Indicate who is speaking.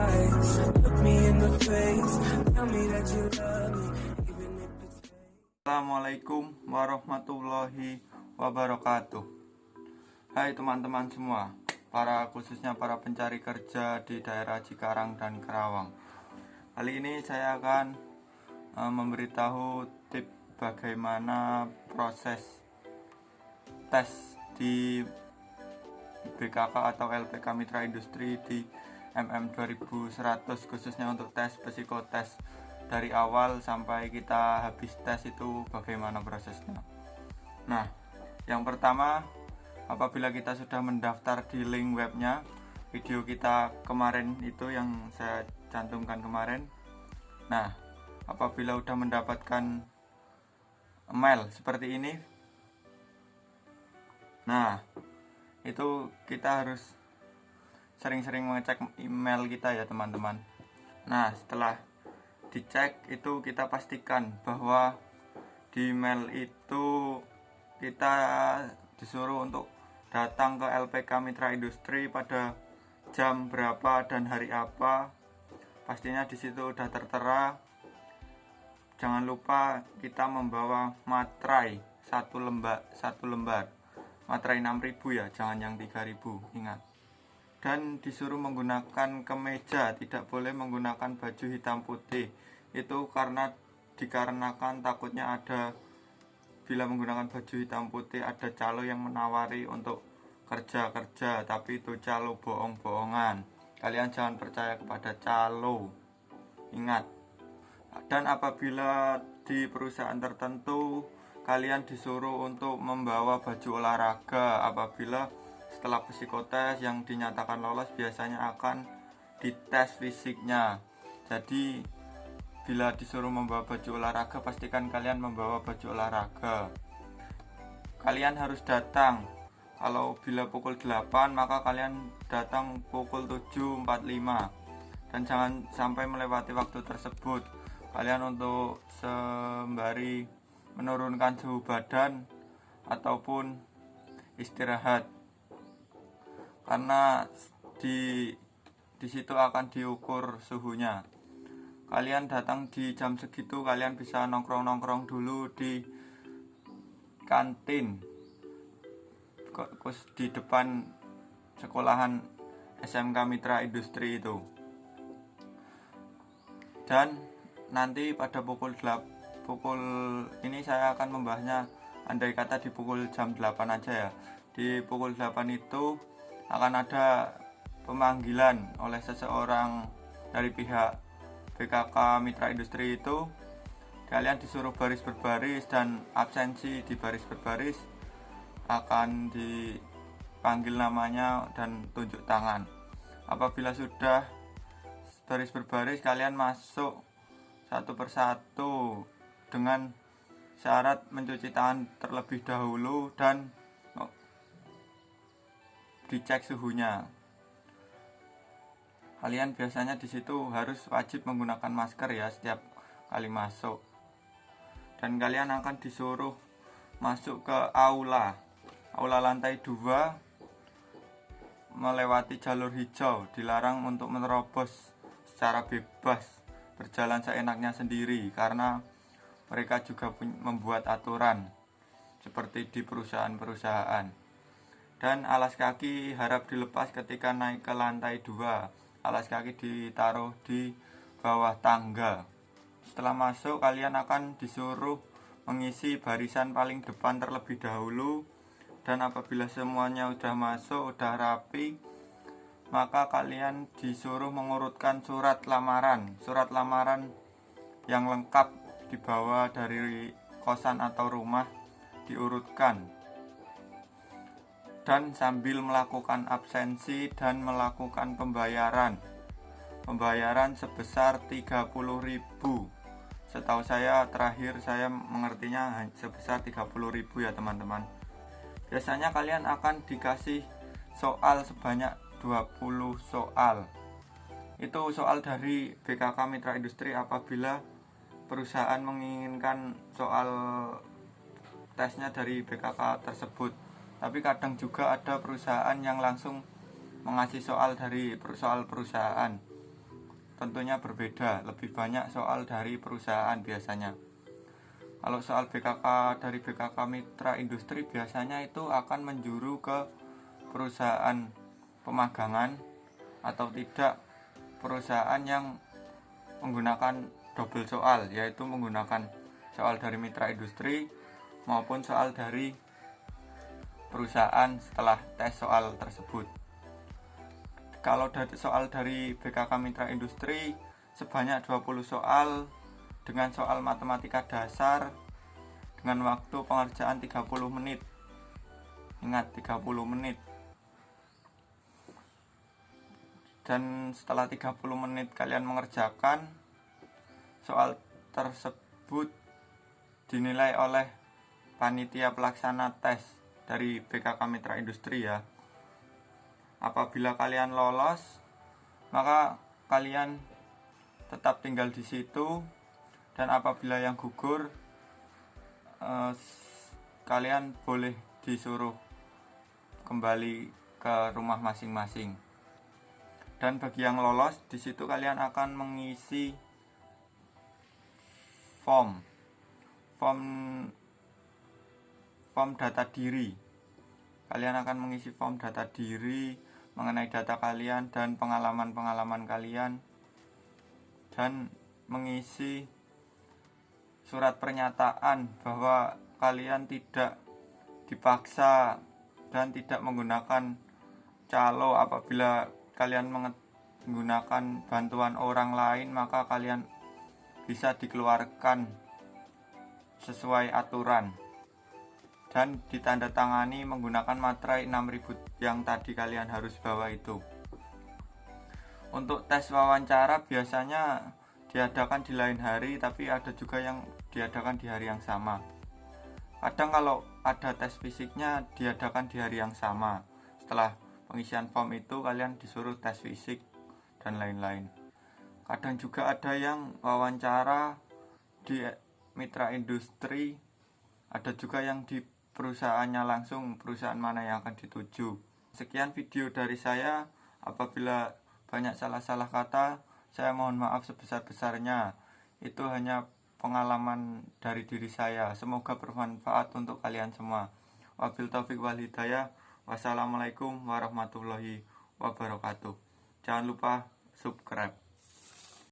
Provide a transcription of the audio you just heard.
Speaker 1: eyes, look me in the face, tell me that you love me, even if it's fake.
Speaker 2: Assalamualaikum warahmatullahi wabarakatuh. Hai teman-teman semua, khususnya para pencari kerja di daerah Cikarang dan Karawang. Kali ini saya akan memberitahu tips bagaimana proses tes di BKK atau LPK Mitra Industri di MM2100, khususnya untuk tes psikotes dari awal sampai kita habis tes itu bagaimana prosesnya. Nah, yang pertama, apabila kita sudah mendaftar di link webnya, video kita kemarin itu yang saya cantumkan kemarin. Nah, apabila sudah mendapatkan mail seperti ini, nah itu kita harus sering-sering mengecek email kita ya teman-teman. Nah, setelah dicek itu kita pastikan bahwa di email itu kita disuruh untuk datang ke LPK Mitra Industri pada jam berapa dan hari apa. Pastinya di situ udah tertera. Jangan lupa kita membawa materai satu lembar. Materai 6.000 ya, jangan yang 3.000, ingat. Dan disuruh menggunakan kemeja, tidak boleh menggunakan baju hitam putih. Itu dikarenakan takutnya bila menggunakan baju hitam putih ada calo yang menawari untuk kerja, tapi itu calo bohong-bohongan. Kalian jangan percaya kepada calo, ingat. Dan apabila di perusahaan tertentu kalian disuruh untuk membawa baju olahraga, apabila setelah psikotes yang dinyatakan lolos biasanya akan dites fisiknya. Jadi bila disuruh membawa baju olahraga, pastikan kalian membawa baju olahraga. Kalian harus datang. Kalau bila pukul 8, maka kalian datang pukul 7.45. Dan jangan sampai melewati waktu tersebut. Kalian untuk sembari menurunkan suhu badan ataupun istirahat. Karena di situ akan diukur suhunya. Kalian datang di jam segitu, kalian bisa nongkrong dulu di kantin di depan sekolahan SMK Mitra Industri itu. Dan nanti pada pukul ini saya akan membahasnya andai kata di pukul jam 8 aja ya. Di pukul 8 itu akan ada pemanggilan oleh seseorang dari pihak BKK Mitra Industri itu. Kalian disuruh baris berbaris dan absensi di baris berbaris akan dipanggil namanya dan tunjuk tangan. Apabila sudah baris berbaris, kalian masuk satu persatu dengan syarat mencuci tangan terlebih dahulu dan dicek suhunya. Kalian biasanya di situ harus wajib menggunakan masker ya setiap kali masuk. Dan kalian akan disuruh masuk ke aula lantai 2, melewati jalur hijau, dilarang untuk menerobos secara bebas, berjalan seenaknya sendiri karena mereka juga membuat aturan seperti di perusahaan-perusahaan. Dan alas kaki harap dilepas ketika naik ke lantai 2. Alas kaki ditaruh di bawah tangga. Setelah masuk, kalian akan disuruh mengisi barisan paling depan terlebih dahulu. Dan apabila semuanya udah masuk, udah rapi, maka kalian disuruh mengurutkan surat lamaran yang lengkap dibawa dari kosan atau rumah, diurutkan. Dan sambil melakukan absensi dan melakukan pembayaran sebesar 30.000. Setahu saya terakhir saya mengertinya sebesar 30.000 ya teman-teman. Biasanya kalian akan dikasih soal sebanyak 20 soal. Itu soal dari BKK Mitra Industri apabila perusahaan menginginkan soal tesnya dari BKK tersebut. Tapi kadang juga ada perusahaan yang langsung mengasih soal dari soal perusahaan. tentunya berbeda, lebih banyak soal dari perusahaan biasanya. Kalau soal BKK dari BKK Mitra Industri biasanya itu akan menjuru ke perusahaan pemagangan atau tidak perusahaan yang menggunakan double soal, yaitu menggunakan soal dari Mitra Industri maupun soal dari perusahaan setelah tes soal tersebut. Kalau dari soal dari BKK Mitra Industri sebanyak 20 soal dengan soal matematika dasar dengan waktu pengerjaan 30 menit. Ingat, 30 menit. Dan setelah 30 menit kalian mengerjakan, soal tersebut dinilai oleh panitia pelaksana tes dari BKK Mitra Industri ya. Apabila kalian lolos, maka kalian tetap tinggal di situ, dan apabila yang gugur, kalian boleh disuruh kembali ke rumah masing-masing. Dan bagi yang lolos, di situ kalian akan mengisi form data diri. Kalian akan mengisi form data diri mengenai data kalian dan pengalaman-pengalaman kalian, dan mengisi surat pernyataan bahwa kalian tidak dipaksa dan tidak menggunakan calo. Apabila kalian menggunakan bantuan orang lain, maka kalian bisa dikeluarkan sesuai aturan dan ditandatangani menggunakan materai 6000 yang tadi kalian harus bawa itu. Untuk tes wawancara biasanya diadakan di lain hari, tapi ada juga yang diadakan di hari yang sama. Kadang kalau ada tes fisiknya diadakan di hari yang sama. Setelah pengisian form itu kalian disuruh tes fisik dan lain-lain. Kadang juga ada yang wawancara di Mitra Industri, ada juga yang di perusahaannya langsung, perusahaan mana yang akan dituju. Sekian video dari saya. Apabila banyak salah-salah kata, saya mohon maaf sebesar-besarnya. Itu hanya pengalaman dari diri saya. Semoga bermanfaat untuk kalian semua. Wabil taufiq wal hidayah. Wassalamualaikum warahmatullahi wabarakatuh. Jangan lupa subscribe.